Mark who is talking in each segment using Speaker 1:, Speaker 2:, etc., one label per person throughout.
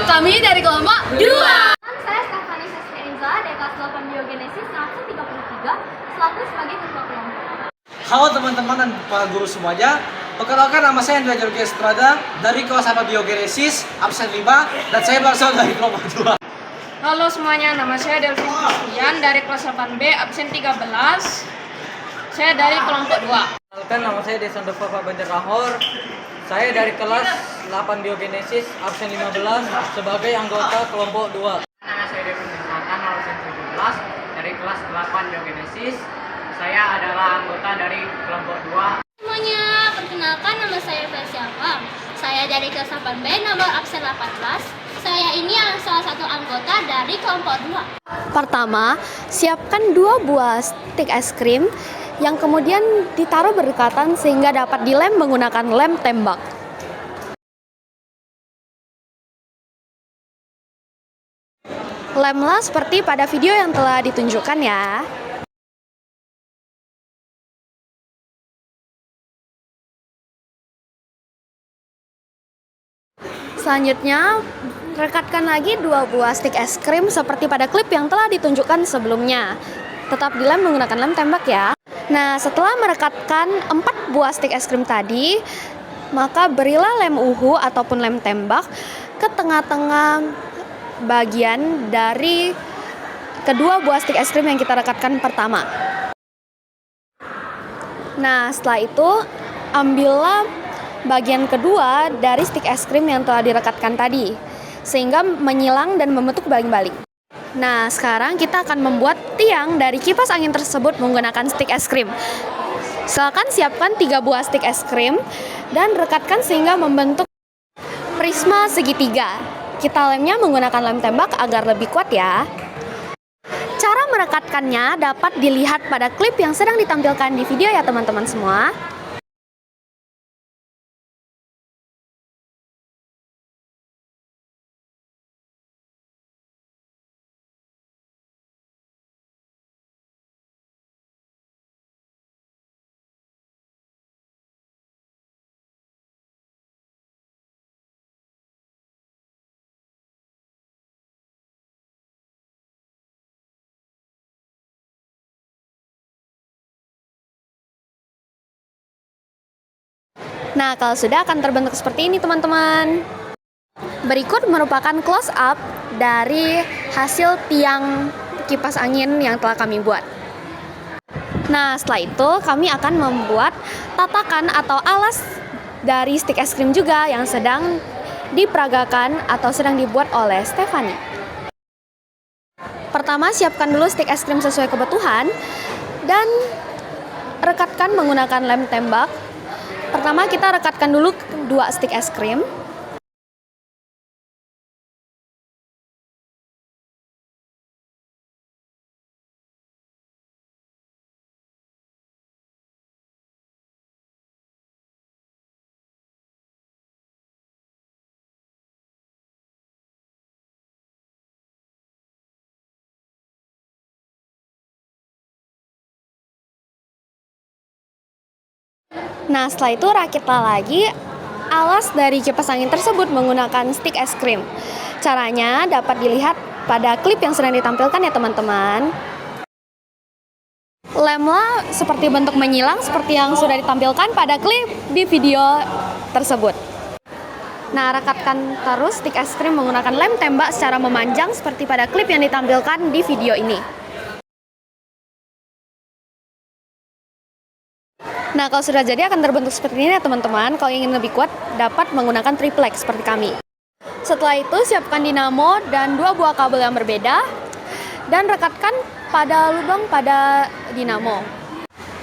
Speaker 1: kami dari kelompok 2.
Speaker 2: Saya Stefani Sasrienza dari kelas 8 Biogenesis 133 selaku sebagai ketua kelompok.
Speaker 3: Halo teman-teman dan para guru semuanya. Perkenalkan, nama saya Andrea Jorge Estrada dari kelas 8 Biogenesis absen 5 dan saya berasal dari kelompok 2.
Speaker 4: Halo semuanya, nama saya Delvin Christian dari kelas 8B absen 13. Saya dari kelompok 2.
Speaker 5: Perkenalkan, nama saya Desanda Papa Banjar Rahor. Saya dari kelas 8 Biogenesis absen 15 sebagai anggota kelompok 2.
Speaker 6: Nama saya Devin Nathan, absen 17 dari kelas 8 Biogenesis. Saya adalah anggota dari kelompok 2.
Speaker 2: Semuanya, perkenalkan nama saya Felsiapa. Saya dari kelas 8B nomor absen 18. Saya ini salah satu anggota dari kelompok 2.
Speaker 7: Pertama, siapkan 2 buah stik es krim yang kemudian ditaruh berdekatan sehingga dapat dilem menggunakan lem tembak. Lemlah seperti pada video yang telah ditunjukkan ya. Selanjutnya, rekatkan lagi 2 buah stik es krim seperti pada klip yang telah ditunjukkan sebelumnya. Tetap dilem menggunakan lem tembak ya. Nah, setelah merekatkan 4 buah stik es krim tadi, maka berilah lem uhu ataupun lem tembak ke tengah-tengah bagian dari kedua buah stik es krim yang kita rekatkan pertama. Nah, setelah itu ambillah bagian kedua dari stik es krim yang telah direkatkan tadi, sehingga menyilang dan membentuk baling-baling. Nah, sekarang kita akan membuat tiang dari kipas angin tersebut menggunakan stik es krim. Silakan siapkan 3 buah stik es krim dan rekatkan sehingga membentuk prisma segitiga. Kita lemnya menggunakan lem tembak agar lebih kuat ya. Cara merekatkannya dapat dilihat pada klip yang sedang ditampilkan di video ya teman-teman semua. Nah, kalau sudah akan terbentuk seperti ini teman-teman. Berikut merupakan close up dari hasil tiang kipas angin yang telah kami buat. Nah, setelah itu kami akan membuat tatakan atau alas dari stik es krim juga yang sedang diperagakan atau sedang dibuat oleh Stefani. Pertama, siapkan dulu stik es krim sesuai kebutuhan dan rekatkan menggunakan lem tembak. Pertama kita rekatkan dulu 2 stik es krim. Nah, setelah itu rakitlah lagi alas dari kipas angin tersebut menggunakan stik es krim. Caranya dapat dilihat pada klip yang sedang ditampilkan ya teman-teman. Lemlah seperti bentuk menyilang seperti yang sudah ditampilkan pada klip di video tersebut. Nah, rekatkan terus stik es krim menggunakan lem tembak secara memanjang seperti pada klip yang ditampilkan di video ini. Nah, kalau sudah jadi akan terbentuk seperti ini ya teman-teman. Kalau ingin lebih kuat, dapat menggunakan triplex seperti kami. Setelah itu, siapkan dinamo dan 2 buah kabel yang berbeda dan rekatkan pada lubang pada dinamo.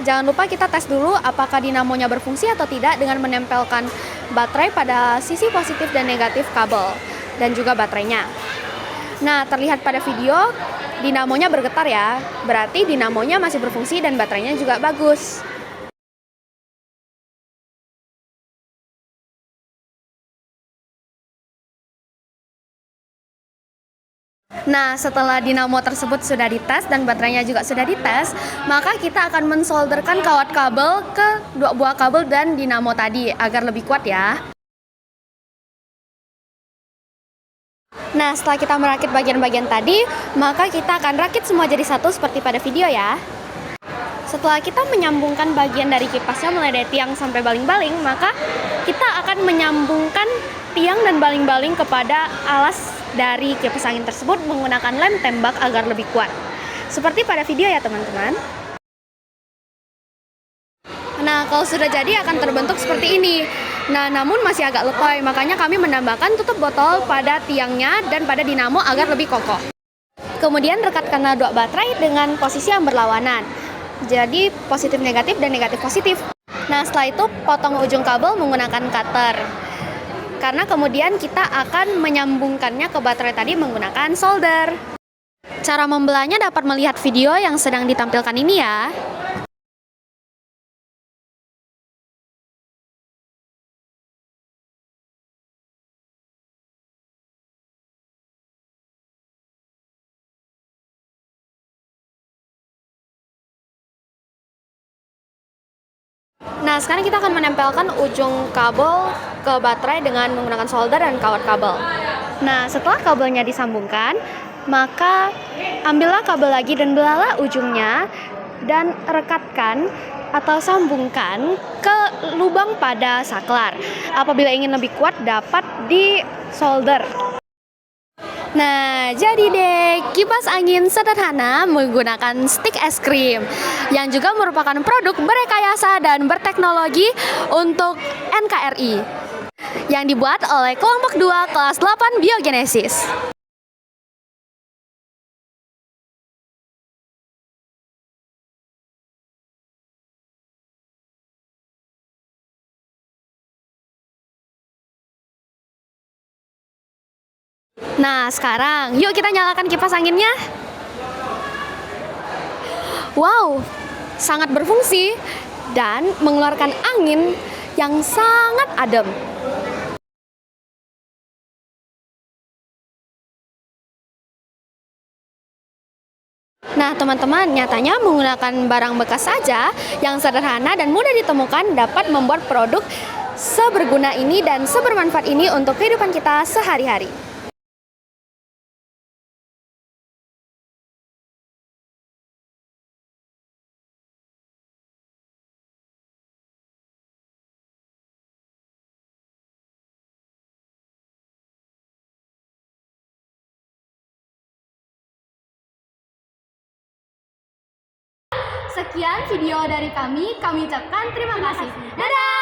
Speaker 7: Jangan lupa kita tes dulu apakah dinamonya berfungsi atau tidak dengan menempelkan baterai pada sisi positif dan negatif kabel dan juga baterainya. Nah, terlihat pada video dinamonya bergetar ya. Berarti dinamonya masih berfungsi dan baterainya juga bagus. Nah, setelah dinamo tersebut sudah dites dan baterainya juga sudah dites, maka kita akan mensolderkan kawat kabel ke 2 buah kabel dan dinamo tadi agar lebih kuat ya. Nah, setelah kita merakit bagian-bagian tadi, maka kita akan rakit semua jadi satu seperti pada video ya. Setelah kita menyambungkan bagian dari kipasnya mulai dari tiang sampai baling-baling, maka kita akan menyambungkan tiang dan baling-baling kepada alas dari kipas angin tersebut menggunakan lem tembak agar lebih kuat. Seperti pada video ya teman-teman. Nah, kalau sudah jadi akan terbentuk seperti ini. Nah, namun masih agak letoy, makanya kami menambahkan tutup botol pada tiangnya dan pada dinamo agar lebih kokoh. Kemudian rekatkanlah dua baterai dengan posisi yang berlawanan. Jadi positif negatif dan negatif positif. Nah, setelah itu potong ujung kabel menggunakan cutter. Karena kemudian kita akan menyambungkannya ke baterai tadi menggunakan solder. Cara membelahnya dapat melihat video yang sedang ditampilkan ini ya. Nah, sekarang kita akan menempelkan ujung kabel ke baterai dengan menggunakan solder dan kawat kabel. Nah, setelah kabelnya disambungkan, maka ambillah kabel lagi dan belahlah ujungnya dan rekatkan atau sambungkan ke lubang pada saklar. Apabila ingin lebih kuat, dapat di solder. Nah, jadi deh kipas angin sederhana menggunakan stik es krim yang juga merupakan produk berrekayasa dan berteknologi untuk NKRI yang dibuat oleh kelompok 2 kelas 8 Biogenesis. Nah, sekarang yuk kita nyalakan kipas anginnya. Wow, sangat berfungsi dan mengeluarkan angin yang sangat adem. Nah, teman-teman, nyatanya menggunakan barang bekas saja yang sederhana dan mudah ditemukan dapat membuat produk seberguna ini dan sebermanfaat ini untuk kehidupan kita sehari-hari. Sekian video dari kami ucapkan terima kasih. Dadah!